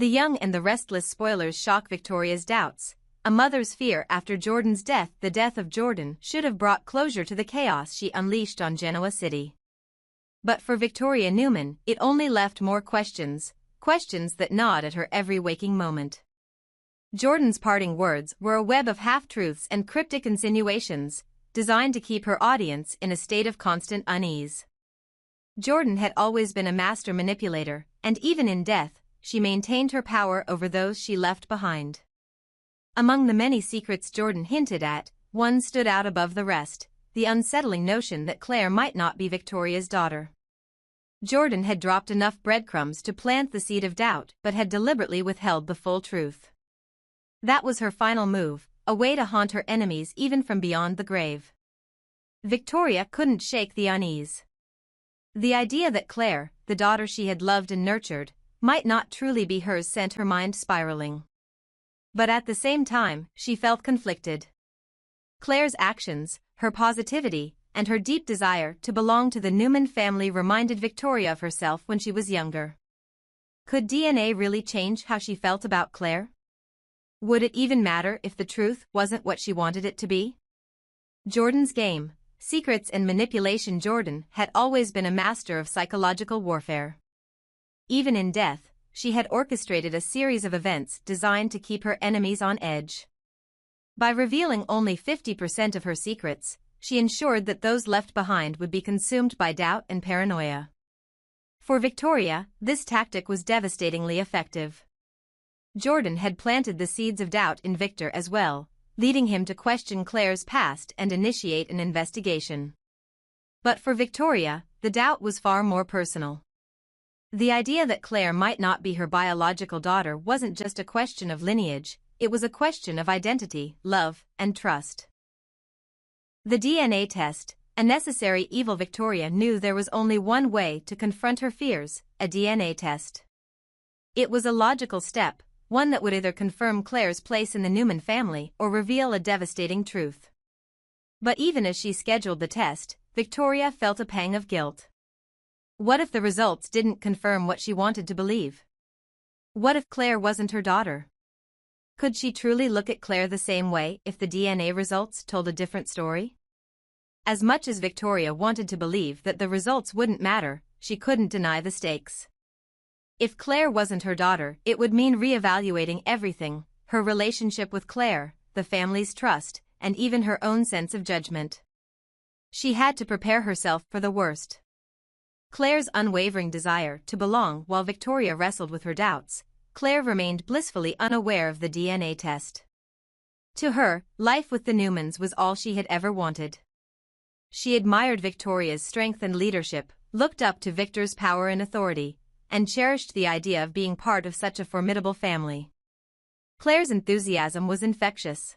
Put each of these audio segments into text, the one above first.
The young and the restless spoilers shock Victoria's doubts. A mother's fear after Jordan's death. The death of Jordan should have brought closure to the chaos she unleashed on Genoa City. But for Victoria Newman, it only left more questions, questions that gnawed at her every waking moment. Jordan's parting words were a web of half-truths and cryptic insinuations, designed to keep her audience in a state of constant unease. Jordan had always been a master manipulator, and even in death, she maintained her power over those she left behind. Among the many secrets Jordan hinted at, one stood out above the rest: the unsettling notion that Claire might not be Victoria's daughter. Jordan had dropped enough breadcrumbs to plant the seed of doubt, but had deliberately withheld the full truth. That was her final move, a way to haunt her enemies even from beyond the grave. Victoria couldn't shake the unease. The idea that Claire, the daughter she had loved and nurtured, might not truly be hers sent her mind spiraling. But at the same time, she felt conflicted. Claire's actions, her positivity, and her deep desire to belong to the Newman family reminded Victoria of herself when she was younger. Could DNA really change how she felt about Claire? Would it even matter if the truth wasn't what she wanted it to be? Jordan's game, secrets and manipulation. Jordan had always been a master of psychological warfare. Even in death, she had orchestrated a series of events designed to keep her enemies on edge. By revealing only 50% of her secrets, she ensured that those left behind would be consumed by doubt and paranoia. For Victoria, this tactic was devastatingly effective. Jordan had planted the seeds of doubt in Victor as well, leading him to question Claire's past and initiate an investigation. But for Victoria, the doubt was far more personal. The idea that Claire might not be her biological daughter wasn't just a question of lineage, it was a question of identity, love, and trust. The DNA test, a necessary evil. Victoria knew there was only one way to confront her fears: a DNA test. It was a logical step, one that would either confirm Claire's place in the Newman family or reveal a devastating truth. But even as she scheduled the test, Victoria felt a pang of guilt. What if the results didn't confirm what she wanted to believe? What if Claire wasn't her daughter? Could she truly look at Claire the same way if the DNA results told a different story? As much as Victoria wanted to believe that the results wouldn't matter, she couldn't deny the stakes. If Claire wasn't her daughter, it would mean reevaluating everything: her relationship with Claire, the family's trust, and even her own sense of judgment. She had to prepare herself for the worst. Claire's unwavering desire to belong. While Victoria wrestled with her doubts, Claire remained blissfully unaware of the DNA test. To her, life with the Newmans was all she had ever wanted. She admired Victoria's strength and leadership, looked up to Victor's power and authority, and cherished the idea of being part of such a formidable family. Claire's enthusiasm was infectious.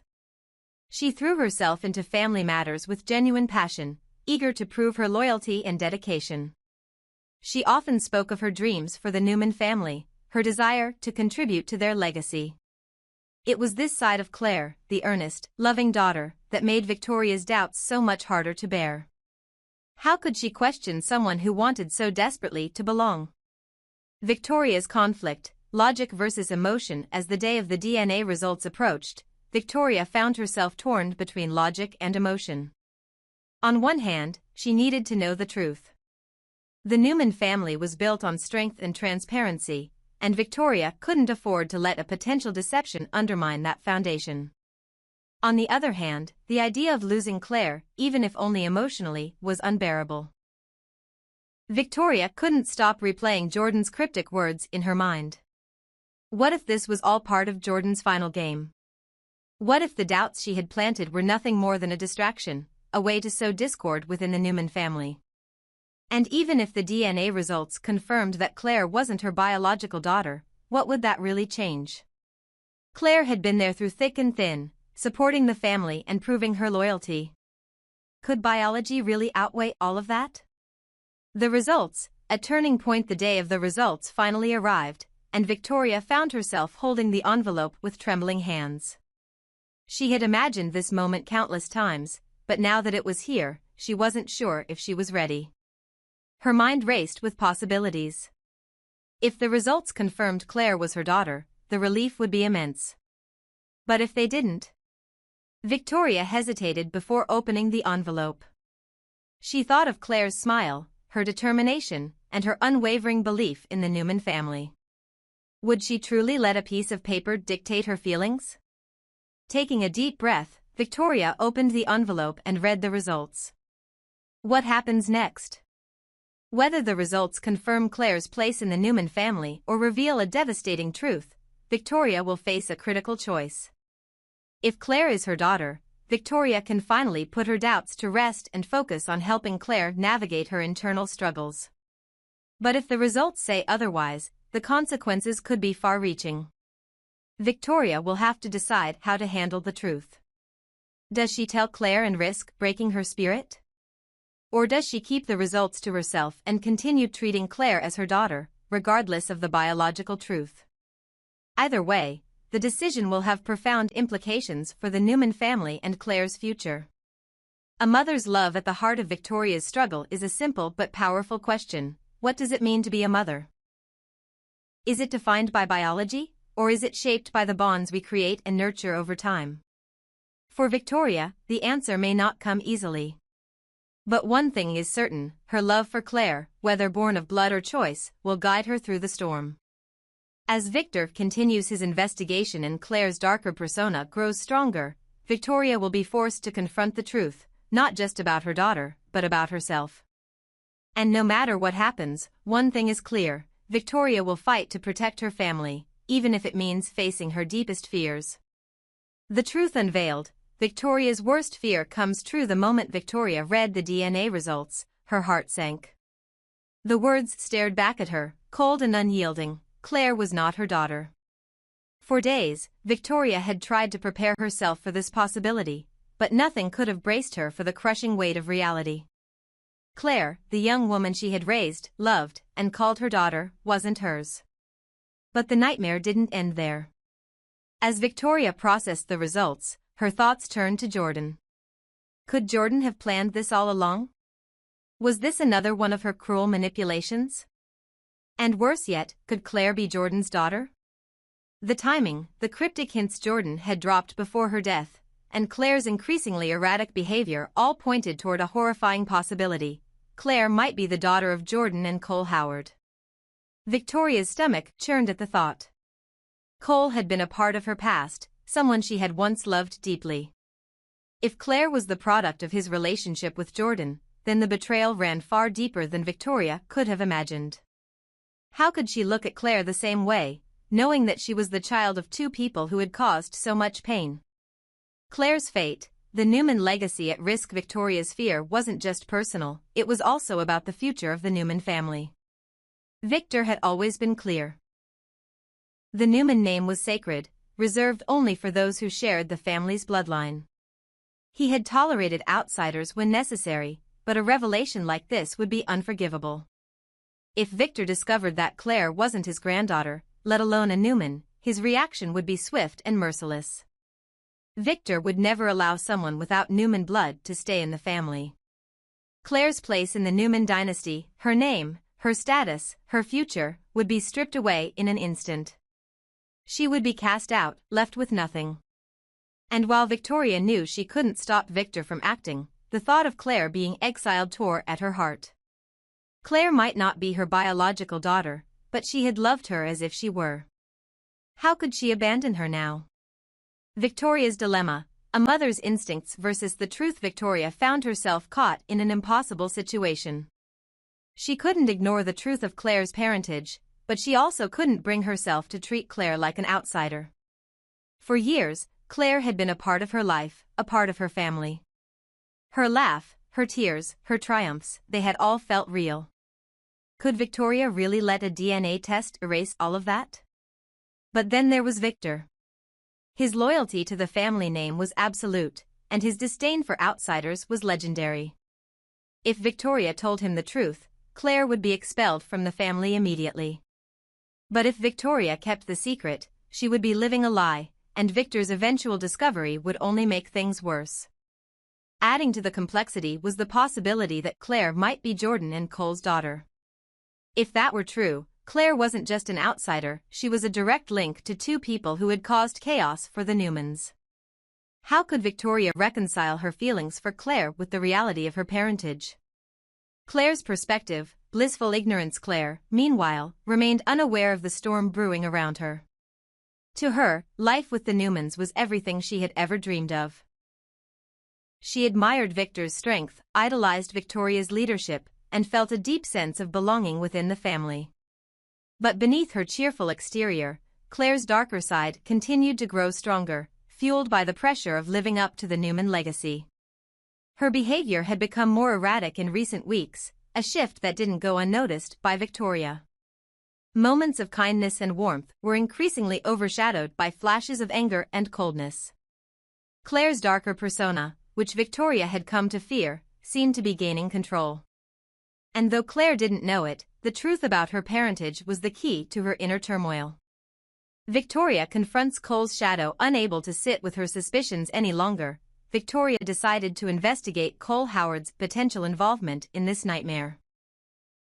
She threw herself into family matters with genuine passion, eager to prove her loyalty and dedication. She often spoke of her dreams for the Newman family, her desire to contribute to their legacy. It was this side of Claire, the earnest, loving daughter, that made Victoria's doubts so much harder to bear. How could she question someone who wanted so desperately to belong? Victoria's conflict, logic versus emotion. As the day of the DNA results approached, Victoria found herself torn between logic and emotion. On one hand, she needed to know the truth. The Newman family was built on strength and transparency, and Victoria couldn't afford to let a potential deception undermine that foundation. On the other hand, the idea of losing Claire, even if only emotionally, was unbearable. Victoria couldn't stop replaying Jordan's cryptic words in her mind. What if this was all part of Jordan's final game? What if the doubts she had planted were nothing more than a distraction, a way to sow discord within the Newman family? And even if the DNA results confirmed that Claire wasn't her biological daughter, what would that really change? Claire had been there through thick and thin, supporting the family and proving her loyalty. Could biology really outweigh all of that? The results, a turning point. The day of the results finally arrived, and Victoria found herself holding the envelope with trembling hands. She had imagined this moment countless times, but now that it was here, she wasn't sure if she was ready. Her mind raced with possibilities. If the results confirmed Claire was her daughter, the relief would be immense. But if they didn't? Victoria hesitated before opening the envelope. She thought of Claire's smile, her determination, and her unwavering belief in the Newman family. Would she truly let a piece of paper dictate her feelings? Taking a deep breath, Victoria opened the envelope and read the results. What happens next? Whether the results confirm Claire's place in the Newman family or reveal a devastating truth, Victoria will face a critical choice. If Claire is her daughter, Victoria can finally put her doubts to rest and focus on helping Claire navigate her internal struggles. But if the results say otherwise, the consequences could be far-reaching. Victoria will have to decide how to handle the truth. Does she tell Claire and risk breaking her spirit? Or does she keep the results to herself and continue treating Claire as her daughter, regardless of the biological truth? Either way, the decision will have profound implications for the Newman family and Claire's future. A mother's love at the heart of Victoria's struggle is a simple but powerful question: what does it mean to be a mother? Is it defined by biology, or is it shaped by the bonds we create and nurture over time? For Victoria, the answer may not come easily. But one thing is certain: her love for Claire, whether born of blood or choice, will guide her through the storm. As Victor continues his investigation and Claire's darker persona grows stronger, Victoria will be forced to confront the truth, not just about her daughter, but about herself. And no matter what happens, one thing is clear: Victoria will fight to protect her family, even if it means facing her deepest fears. The truth unveiled. Victoria's worst fear comes true the moment Victoria read the DNA results. Her heart sank. The words stared back at her, cold and unyielding. Claire was not her daughter. For days, Victoria had tried to prepare herself for this possibility, but nothing could have braced her for the crushing weight of reality. Claire, the young woman she had raised, loved, and called her daughter, wasn't hers. But the nightmare didn't end there. As Victoria processed the results, her thoughts turned to Jordan. Could Jordan have planned this all along? Was this another one of her cruel manipulations? And worse yet, could Claire be Jordan's daughter? The timing, the cryptic hints Jordan had dropped before her death, and Claire's increasingly erratic behavior all pointed toward a horrifying possibility: Claire might be the daughter of Jordan and Cole Howard. Victoria's stomach churned at the thought. Cole had been a part of her past, someone she had once loved deeply. If Claire was the product of his relationship with Jordan, then the betrayal ran far deeper than Victoria could have imagined. How could she look at Claire the same way, knowing that she was the child of two people who had caused so much pain? Claire's fate, the Newman legacy at risk. Victoria's fear wasn't just personal, it was also about the future of the Newman family. Victor had always been clear. The Newman name was sacred, reserved only for those who shared the family's bloodline. He had tolerated outsiders when necessary, but a revelation like this would be unforgivable. If Victor discovered that Claire wasn't his granddaughter, let alone a Newman, his reaction would be swift and merciless. Victor would never allow someone without Newman blood to stay in the family. Claire's place in the Newman dynasty, her name, her status, her future, would be stripped away in an instant. She would be cast out, left with nothing. And while Victoria knew she couldn't stop Victor from acting, the thought of Claire being exiled tore at her heart. Claire might not be her biological daughter, but she had loved her as if she were. How could she abandon her now? Victoria's dilemma, a mother's instincts versus the truth. Victoria found herself caught in an impossible situation. She couldn't ignore the truth of Claire's parentage, but she also couldn't bring herself to treat Claire like an outsider. For years, Claire had been a part of her life, a part of her family. Her laugh, her tears, her triumphs, they had all felt real. Could Victoria really let a DNA test erase all of that? But then there was Victor. His loyalty to the family name was absolute, and his disdain for outsiders was legendary. If Victoria told him the truth, Claire would be expelled from the family immediately. But if Victoria kept the secret, she would be living a lie, and Victor's eventual discovery would only make things worse. Adding to the complexity was the possibility that Claire might be Jordan and Cole's daughter. If that were true, Claire wasn't just an outsider, she was a direct link to two people who had caused chaos for the Newmans. How could Victoria reconcile her feelings for Claire with the reality of her parentage? Claire's perspective, blissful ignorance. Claire, meanwhile, remained unaware of the storm brewing around her. To her, life with the Newmans was everything she had ever dreamed of. She admired Victor's strength, idolized Victoria's leadership, and felt a deep sense of belonging within the family. But beneath her cheerful exterior, Claire's darker side continued to grow stronger, fueled by the pressure of living up to the Newman legacy. Her behavior had become more erratic in recent weeks, a shift that didn't go unnoticed by Victoria. Moments of kindness and warmth were increasingly overshadowed by flashes of anger and coldness. Claire's darker persona, which Victoria had come to fear, seemed to be gaining control. And though Claire didn't know it, the truth about her parentage was the key to her inner turmoil. Victoria confronts Cole's shadow. Unable to sit with her suspicions any longer, Victoria decided to investigate Cole Howard's potential involvement in this nightmare.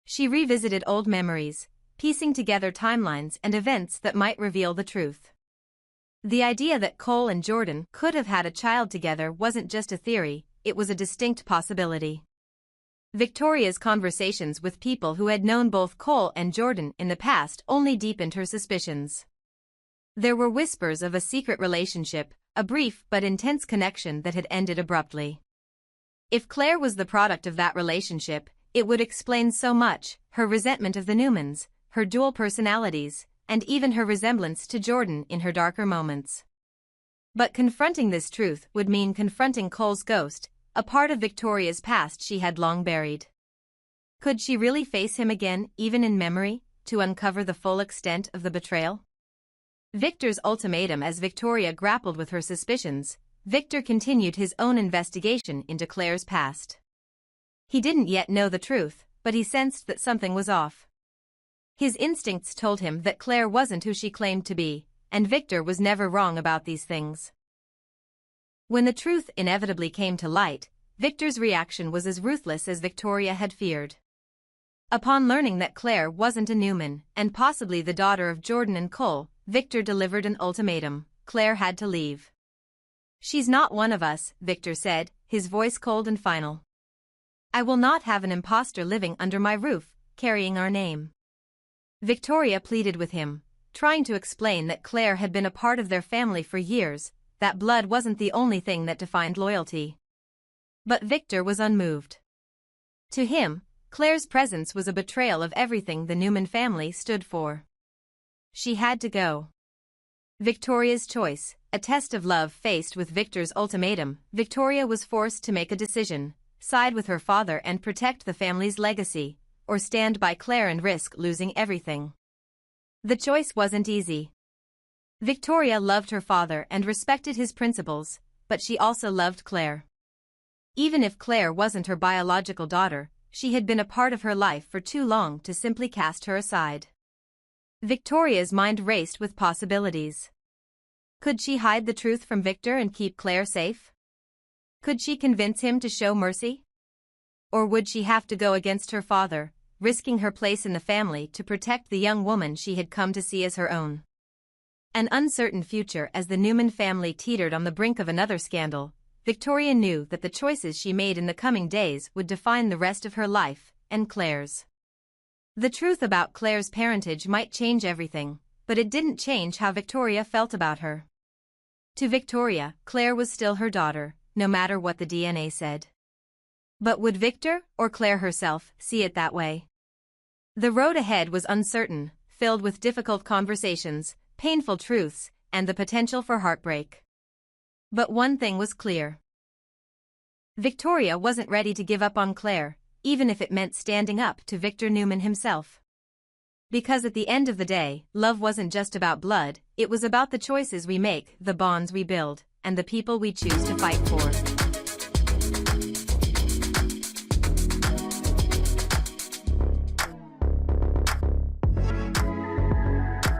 She revisited old memories, piecing together timelines and events that might reveal the truth. The idea that Cole and Jordan could have had a child together wasn't just a theory, it was a distinct possibility. Victoria's conversations with people who had known both Cole and Jordan in the past only deepened her suspicions. There were whispers of a secret relationship, a brief but intense connection that had ended abruptly. If Claire was the product of that relationship, it would explain so much: her resentment of the Newmans, her dual personalities, and even her resemblance to Jordan in her darker moments. But confronting this truth would mean confronting Cole's ghost, a part of Victoria's past she had long buried. Could she really face him again, even in memory, to uncover the full extent of the betrayal? Victor's ultimatum. As Victoria grappled with her suspicions, Victor continued his own investigation into Claire's past. He didn't yet know the truth, but he sensed that something was off. His instincts told him that Claire wasn't who she claimed to be, and Victor was never wrong about these things. When the truth inevitably came to light, Victor's reaction was as ruthless as Victoria had feared. Upon learning that Claire wasn't a Newman, and possibly the daughter of Jordan and Cole, Victor delivered an ultimatum: Claire had to leave. "She's not one of us," Victor said, his voice cold and final. "I will not have an imposter living under my roof, carrying our name." Victoria pleaded with him, trying to explain that Claire had been a part of their family for years, that blood wasn't the only thing that defined loyalty. But Victor was unmoved. To him, Claire's presence was a betrayal of everything the Newman family stood for. She had to go. Victoria's choice, a test of love. Faced with Victor's ultimatum, Victoria was forced to make a decision: side with her father and protect the family's legacy, or stand by Claire and risk losing everything. The choice wasn't easy. Victoria loved her father and respected his principles, but she also loved Claire. Even if Claire wasn't her biological daughter, she had been a part of her life for too long to simply cast her aside. Victoria's mind raced with possibilities. Could she hide the truth from Victor and keep Claire safe? Could she convince him to show mercy? Or would she have to go against her father, risking her place in the family to protect the young woman she had come to see as her own? An uncertain future. As the Newman family teetered on the brink of another scandal, Victoria knew that the choices she made in the coming days would define the rest of her life, and Claire's. The truth about Claire's parentage might change everything, but it didn't change how Victoria felt about her. To Victoria, Claire was still her daughter, no matter what the DNA said. But would Victor, or Claire herself, see it that way? The road ahead was uncertain, filled with difficult conversations, painful truths, and the potential for heartbreak. But one thing was clear. Victoria wasn't ready to give up on Claire, even if it meant standing up to Victor Newman himself. Because at the end of the day, love wasn't just about blood, it was about the choices we make, the bonds we build, and the people we choose to fight for.